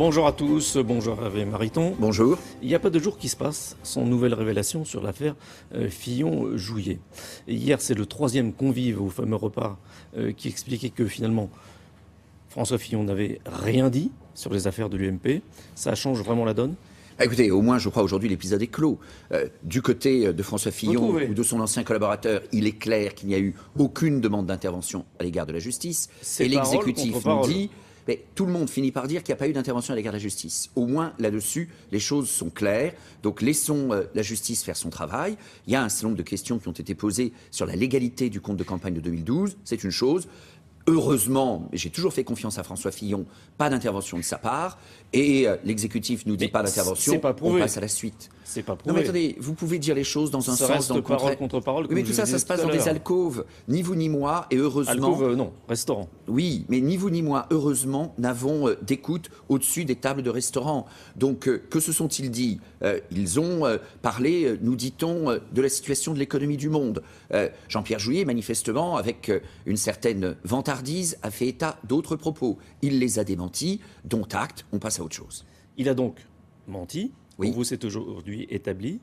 Bonjour à tous, bonjour Hervé Mariton. Bonjour. Il n'y a pas de jour qui se passe sans nouvelle révélation sur l'affaire Fillon-Jouillet. Hier, c'est le troisième convive au fameux repas qui expliquait que finalement, François Fillon n'avait rien dit sur les affaires de l'UMP. Ça change vraiment la donne ? Écoutez, au moins, je crois, aujourd'hui, l'épisode est clos. Du côté de François Fillon ou de son ancien collaborateur, il est clair qu'il n'y a eu aucune demande d'intervention à l'égard de la justice. Et l'exécutif nous dit... Mais tout le monde finit par dire qu'il n'y a pas eu d'intervention à l'égard de la justice. Au moins, là-dessus, les choses sont claires. Donc, laissons la justice faire son travail. Il y a un certain nombre de questions qui ont été posées sur la légalité du compte de campagne de 2012. C'est une chose. Heureusement, j'ai toujours fait confiance à François Fillon, pas d'intervention de sa part. Et l'exécutif nous dit pas d'intervention, on passe à la suite. C'est pas prouvé. Non mais attendez, vous pouvez dire les choses dans un sens, dans le contraire. Parole contre parole. Oui, mais tout ça, ça se passe dans des alcôves. Ni vous ni moi, et heureusement... Alcôve, non, restaurant. Oui, mais ni vous ni moi, heureusement, n'avons d'écoute au-dessus des tables de restaurant. Donc, que se sont-ils dit? Ils ont parlé, nous dit-on, de la situation de l'économie du monde. Jean-Pierre Jouyet, manifestement, avec une certaine vantardise, a fait état d'autres propos. Il les a démentis, dont acte, on passe à autre chose. Il a donc menti. Oui. Pour vous, c'est aujourd'hui établi.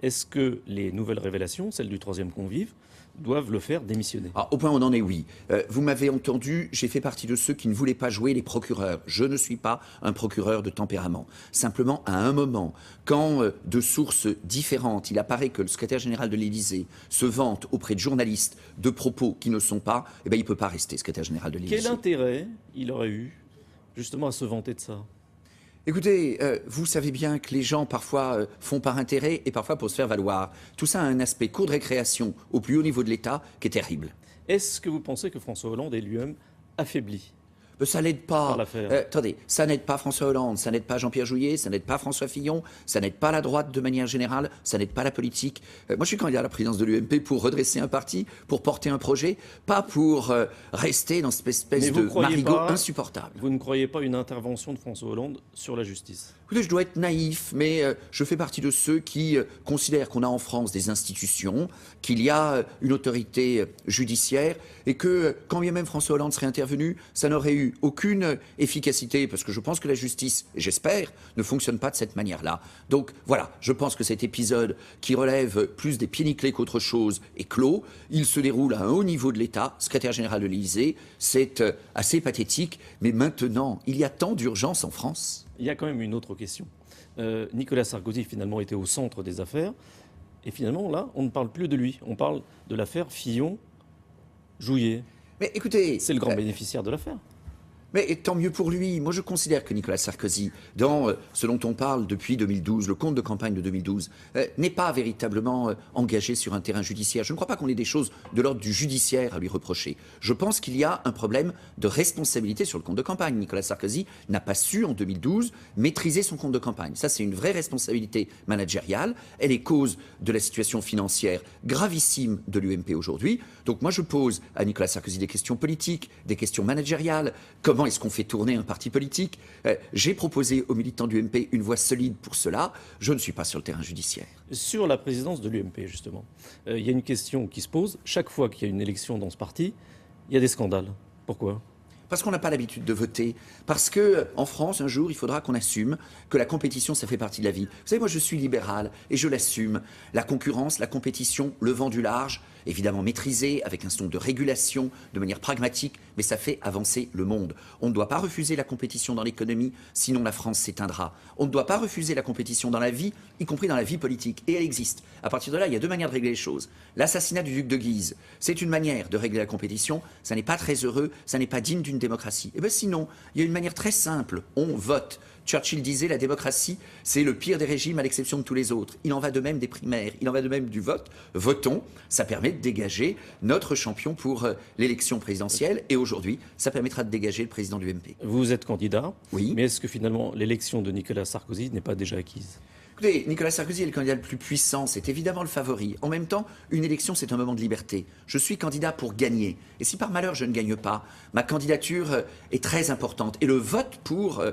Est-ce que les nouvelles révélations, celles du troisième convive, doivent le faire démissionner? Au point où on en est, oui. Vous m'avez entendu, j'ai fait partie de ceux qui ne voulaient pas jouer les procureurs. Je ne suis pas un procureur de tempérament. Simplement, à un moment, quand de sources différentes, il apparaît que le secrétaire général de l'Élysée se vante auprès de journalistes de propos qui ne sont pas, eh bien, il ne peut pas rester secrétaire général de l'Élysée. Quel intérêt il aurait eu, justement, à se vanter de ça? Écoutez, vous savez bien que les gens parfois font par intérêt et parfois pour se faire valoir. Tout ça a un aspect cours de récréation au plus haut niveau de l'État qui est terrible. Est-ce que vous pensez que François Hollande est lui-même affaibli? Ça n'aide pas. Attendez, ça n'aide pas François Hollande, ça n'aide pas Jean-Pierre Jouyet, ça n'aide pas François Fillon, ça n'aide pas la droite de manière générale, ça n'aide pas la politique. Moi, je suis candidat à la présidence de l'UMP pour redresser un parti, pour porter un projet, pas pour rester dans cette espèce de marigot insupportable. Vous ne croyez pas une intervention de François Hollande sur la justice? Écoutez, je dois être naïf, mais je fais partie de ceux qui considèrent qu'on a en France des institutions, qu'il y a une autorité judiciaire et que, quand bien même François Hollande serait intervenu, ça n'aurait eu aucune efficacité, parce que je pense que la justice, et j'espère, ne fonctionne pas de cette manière-là. Donc voilà, je pense que cet épisode, qui relève plus des pieds nickelés qu'autre chose, est clos. Il se déroule à un haut niveau de l'État, secrétaire général de l'Élysée. C'est assez pathétique, mais maintenant, il y a tant d'urgence en France. Il y a quand même une autre question. Nicolas Sarkozy, finalement, était au centre des affaires. Et finalement, là, on ne parle plus de lui. On parle de l'affaire Fillon-Jouillet. Mais écoutez... C'est le grand bénéficiaire de l'affaire. Mais tant mieux pour lui. Moi, je considère que Nicolas Sarkozy, dans ce dont on parle depuis 2012, le compte de campagne de 2012, n'est pas véritablement engagé sur un terrain judiciaire. Je ne crois pas qu'on ait des choses de l'ordre du judiciaire à lui reprocher. Je pense qu'il y a un problème de responsabilité sur le compte de campagne. Nicolas Sarkozy n'a pas su, en 2012, maîtriser son compte de campagne. Ça, c'est une vraie responsabilité managériale. Elle est cause de la situation financière gravissime de l'UMP aujourd'hui. Donc moi, je pose à Nicolas Sarkozy des questions politiques, des questions managériales. Comment est-ce qu'on fait tourner un parti politique? J'ai proposé aux militants du l'UMP une voie solide pour cela. Je ne suis pas sur le terrain judiciaire. Sur la présidence de l'UMP, justement, il y a une question qui se pose. Chaque fois qu'il y a une élection dans ce parti, il y a des scandales. Pourquoi ? Parce qu'on n'a pas l'habitude de voter. Parce qu'en France, un jour, il faudra qu'on assume que la compétition, ça fait partie de la vie. Vous savez, moi, je suis libéral et je l'assume. La concurrence, la compétition, le vent du large, évidemment maîtrisé, avec un certain nombre de régulation, de manière pragmatique, mais ça fait avancer le monde. On ne doit pas refuser la compétition dans l'économie, sinon la France s'éteindra. On ne doit pas refuser la compétition dans la vie, y compris dans la vie politique. Et elle existe. À partir de là, il y a deux manières de régler les choses. L'assassinat du duc de Guise, c'est une manière de régler la compétition. Ça n'est pas très heureux, ça n'est pas digne d'une démocratie. Et bien sinon, il y a une manière très simple. On vote. Churchill disait la démocratie, c'est le pire des régimes à l'exception de tous les autres. Il en va de même des primaires, il en va de même du vote. Votons, ça permet de dégager notre champion pour l'élection présidentielle et aujourd'hui, ça permettra de dégager le président du MP. Vous êtes candidat, oui. Mais est-ce que finalement l'élection de Nicolas Sarkozy n'est pas déjà acquise ? Écoutez, Nicolas Sarkozy est le candidat le plus puissant, c'est évidemment le favori. En même temps, une élection, c'est un moment de liberté. Je suis candidat pour gagner. Et si par malheur je ne gagne pas, ma candidature est très importante. Et le vote pour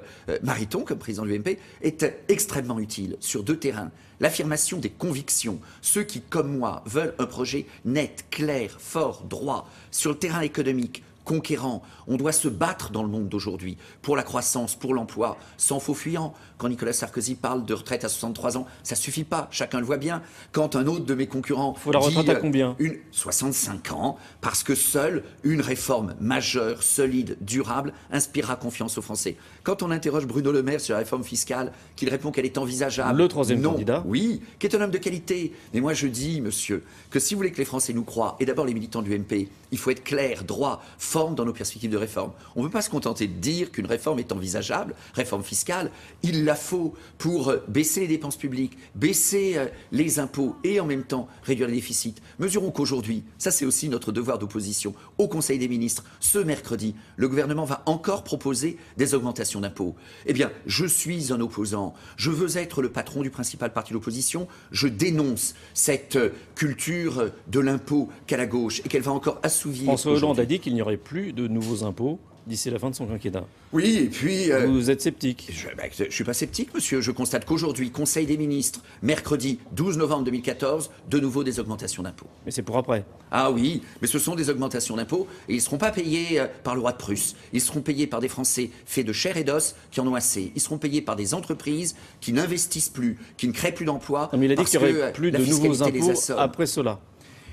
Mariton, comme président de l'UMP, est extrêmement utile sur deux terrains. L'affirmation des convictions, ceux qui, comme moi, veulent un projet net, clair, fort, droit, sur le terrain économique, conquérant. On doit se battre dans le monde d'aujourd'hui pour la croissance, pour l'emploi, sans faux fuyant. Quand Nicolas Sarkozy parle de retraite à 63 ans, ça suffit pas, chacun le voit bien. Quand un autre de mes concurrents faut la retraite à combien 65 ans, parce que seule une réforme majeure, solide, durable, inspirera confiance aux Français. Quand on interroge Bruno Le Maire sur la réforme fiscale, qu'il répond qu'elle est envisageable. Le troisième non, candidat. Oui, qui est un homme de qualité. Mais moi je dis, monsieur, que si vous voulez que les Français nous croient, et d'abord les militants du MP, il faut être clair, droit, forme dans nos perspectives de réforme. On ne peut pas se contenter de dire qu'une réforme est envisageable, réforme fiscale. Il la faut pour baisser les dépenses publiques, baisser les impôts et en même temps réduire les déficits. Mesurons qu'aujourd'hui, ça c'est aussi notre devoir d'opposition, au Conseil des ministres, ce mercredi, le gouvernement va encore proposer des augmentations d'impôts. Eh bien, je suis un opposant, je veux être le patron du principal parti de l'opposition, je dénonce cette culture de l'impôt qu'a la gauche et qu'elle va encore assouvir. François Hollande a dit qu'il n'y aurait plus de nouveaux impôts d'ici la fin de son quinquennat. Oui, et puis... Vous êtes sceptique? Je ne suis pas sceptique, monsieur. Je constate qu'aujourd'hui, Conseil des ministres, mercredi 12 novembre 2014, de nouveau des augmentations d'impôts. Mais c'est pour après. Ah oui, mais ce sont des augmentations d'impôts et ils ne seront pas payés par le roi de Prusse. Ils seront payés par des Français faits de chair et d'os qui en ont assez. Ils seront payés par des entreprises qui n'investissent plus, qui ne créent plus d'emplois. Mais il a dit qu'il n'y aurait plus de nouveaux impôts après cela.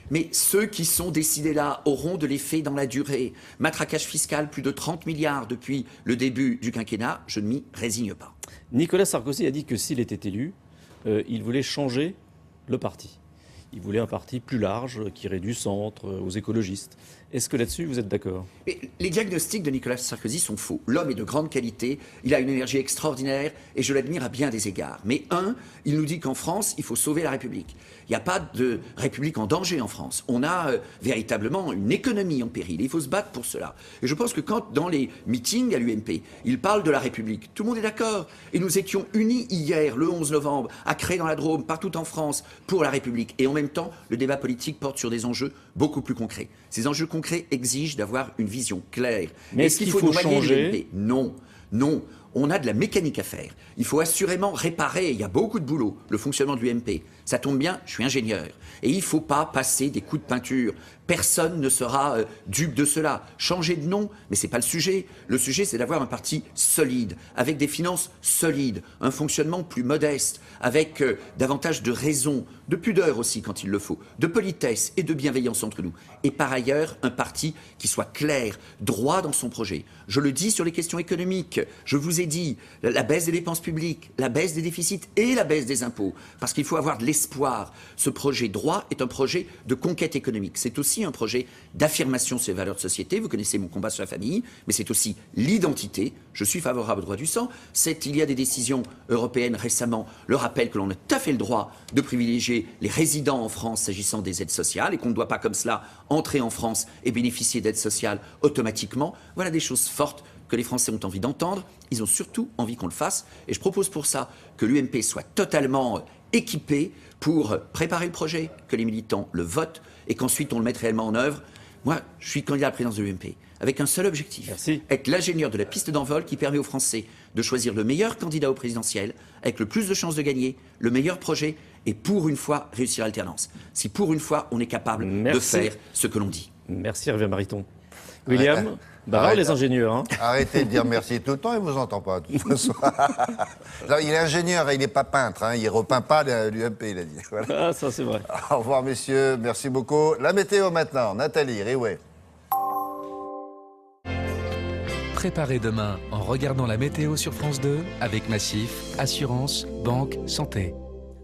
Mais ceux qui sont décidés là auront de l'effet dans la durée. Matraquage fiscal, plus de 30 milliards depuis le début du quinquennat, je ne m'y résigne pas. Nicolas Sarkozy a dit que s'il était élu, il voulait changer le parti. Il voulait un parti plus large, qui irait du centre aux écologistes. Est-ce que là-dessus, vous êtes d'accord? Les diagnostics de Nicolas Sarkozy sont faux. L'homme est de grande qualité, il a une énergie extraordinaire et je l'admire à bien des égards. Mais il nous dit qu'en France, il faut sauver la République. Il n'y a pas de République en danger en France. On a véritablement une économie en péril et il faut se battre pour cela. Et je pense que quand, dans les meetings à l'UMP, il parle de la République, tout le monde est d'accord. Et nous étions unis hier, le 11 novembre, à créer dans la Drôme, partout en France, pour la République. Et en même temps, le débat politique porte sur des enjeux beaucoup plus concrets. Ces enjeux concrets exigent d'avoir une vision claire. Mais est-ce qu'il faut changer? Non, non. On a de la mécanique à faire. Il faut assurément réparer, il y a beaucoup de boulot, le fonctionnement de l'UMP. Ça tombe bien, je suis ingénieur. Et il ne faut pas passer des coups de peinture. Personne ne sera dupe de cela. Changer de nom, mais ce n'est pas le sujet. Le sujet, c'est d'avoir un parti solide, avec des finances solides, un fonctionnement plus modeste, avec davantage de raison, de pudeur aussi quand il le faut, de politesse et de bienveillance entre nous. Et par ailleurs, un parti qui soit clair, droit dans son projet. Je le dis sur les questions économiques. Je vous ai dit la baisse des dépenses publiques, la baisse des déficits et la baisse des impôts. Parce qu'il faut avoir de l'espoir. Ce projet droit est un projet de conquête économique. C'est aussi un projet d'affirmation de ces valeurs de société. Vous connaissez mon combat sur la famille, mais c'est aussi l'identité. Je suis favorable au droit du sang. Il y a des décisions européennes récemment, le rappel que l'on a tout à fait le droit de privilégier les résidents en France s'agissant des aides sociales et qu'on ne doit pas comme cela entrer en France et bénéficier d'aides sociales automatiquement. Voilà des choses fortes que les Français ont envie d'entendre. Ils ont surtout envie qu'on le fasse. Et je propose pour ça que l'UMP soit totalement équipé pour préparer le projet, que les militants le votent et qu'ensuite on le mette réellement en œuvre. Moi, je suis candidat à la présidence de l'UMP avec un seul objectif. Merci. Être l'ingénieur de la piste d'envol qui permet aux Français de choisir le meilleur candidat au présidentiel avec le plus de chances de gagner, le meilleur projet et pour une fois réussir l'alternance. Si pour une fois on est capable de faire ce que l'on dit. Merci Hervé Mariton. William, bravo les ingénieurs. Hein. Arrêtez de dire merci tout le temps, il ne vous entend pas de toute façon. Non, il est ingénieur, il n'est pas peintre, hein, il ne repeint pas l'UMP, il a dit. Voilà. Ah, ça c'est vrai. Au revoir messieurs, merci beaucoup. La météo maintenant, Nathalie Riouet. Préparez demain en regardant la météo sur France 2 avec Massif, assurance, banque, santé.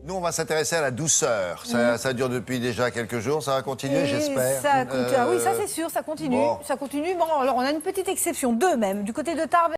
Nous, on va s'intéresser à la douceur. Ça dure depuis déjà quelques jours. Ça va continuer, j'espère. Oui, ça c'est sûr, ça continue. Bon. Ça continue. Bon, alors on a une petite exception, deux même, du côté de Tarbes.